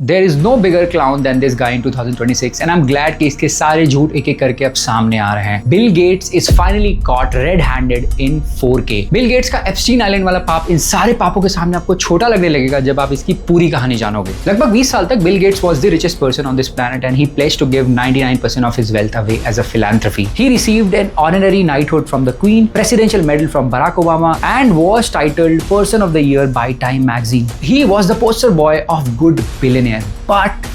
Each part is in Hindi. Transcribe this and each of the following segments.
There is no bigger clown than this guy in 2026 and I'm glad कि इसके सारे झूठ एक एक करके अब सामने आ रहे हैं। Bill Gates is finally caught red-handed in 4K। Bill Gates का एप्स्टीन आइलैंड वाला पाप इन सारे पापों के सामने आपको छोटा लगने लगेगा जब आप इसकी पूरी कहानी जानोगे। लगभग 20 साल तक Bill Gates was the richest person on this planet and he pledged to give 99% of his wealth away as a philanthropy. He received an honorary knighthood from the Queen, presidential medal from Barack Obama and was titled Person of the Year by Time magazine. He was the poster boy of good billionaire. But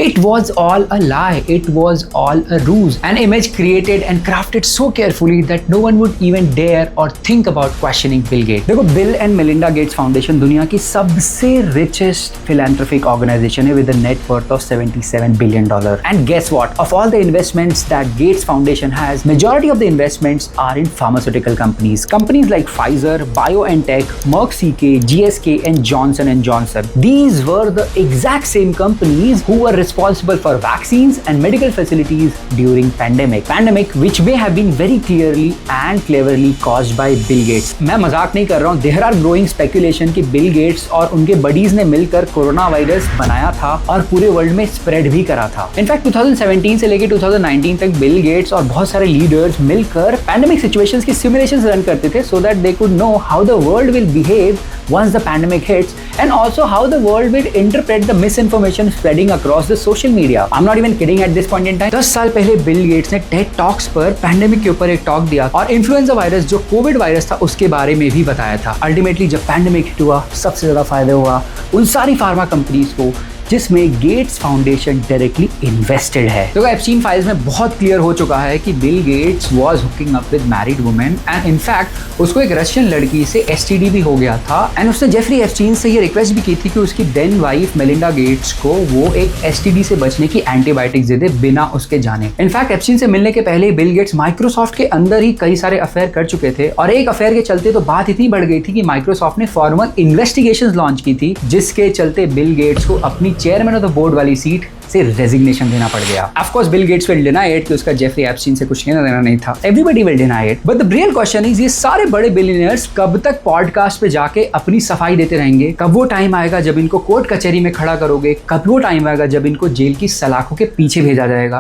it was all a lie. It was all a ruse. An image created and crafted so carefully that no one would even dare or think about questioning Bill Gates. देखो, Bill and Melinda Gates Foundation दुनिया की सबसे richest philanthropic organization है with a net worth of $77 billion. And guess what? Of all the investments that Gates Foundation has, majority of the investments are in pharmaceutical companies. Companies like Pfizer, BioNTech, Merck CK, GSK and Johnson & Johnson. These were the exact same companies who were responsible for vaccines and medical facilities during pandemic which may have been very clearly and cleverly caused by Bill Gates. मैं मजाक नहीं कर रहा हूँ। There are growing speculation कि Bill Gates और उनके buddies ने मिलकर कोरोना वायरस बनाया था और पूरे वर्ल्ड में स्प्रेड भी करा था। इनफैक्ट 2017 से लेकर 2019 तक बिल गेट्स और बहुत सारे लीडर्स मिलकर पैंडेमिक सिचुएशंस की सिमुलेशंस रन करते थे so that they could know how the world will behave once the pandemic hits and also how the world will interpret the misinformation spreading across the social media. I'm not even kidding at this point in time. 10 साल पहले बिल गेट्स ने टेड टॉक्स पर पैंडेमिक के ऊपर एक टॉक दिया और इन्फ्लुएंजा वायरस जो कोविड वायरस था उसके बारे में भी बताया था। अल्टीमेटली जब पैंडेमिक हिट हुआ सबसे ज्यादा फायदा हुआ उन सारी फार्मा कंपनीज को जिसमें गेट्स फाउंडेशन डायरेक्टली इन्वेस्टेड है। तो एप्स्टीन फाइल्स में बहुत क्लियर हो चुका है कि Bill Gates was hooking up with married women and in fact उसको एक रशियन लड़की से एसटीडी भी हो गया था एंड उसने जेफरी एप्स्टीन से ये रिक्वेस्ट भी की थी कि उसकी देन वाइफ मेलिंडा गेट्स को वो एक एसटीडी से बचने की एंटीबायोटिक्स दे दे बिना उसके जाने। इनफैक्ट एप्स्टीन से मिलने के पहले बिल गेट्स माइक्रोसॉफ्ट के अंदर ही कई सारे अफेयर कर चुके थे और एक अफेयर के चलते तो बात इतनी बढ़ गई थी कि माइक्रोसॉफ्ट ने फॉर्मल इन्वेस्टिगेशंस लॉन्च की थी जिसके चलते बिल गेट्स को अपनी चेयरमैन ऑफ द बोर्ड वाली सीट से रेजिग्नेशन देना पड़ गया। Of course Bill Gates will deny it कि उसका जेफरी एप्स्टीन से कुछ लेना देना नहीं था। Everybody will deny it but the real question is ये सारे बड़े बिलियनियर्स कब तक पॉडकास्ट पे जाके अपनी सफाई देते रहेंगे? कब वो टाइम आएगा जब इनको कोर्ट कचहरी में खड़ा करोगे? कब वो टाइम आएगा जब इनको जेल की सलाखों के पीछे भेजा जाएगा?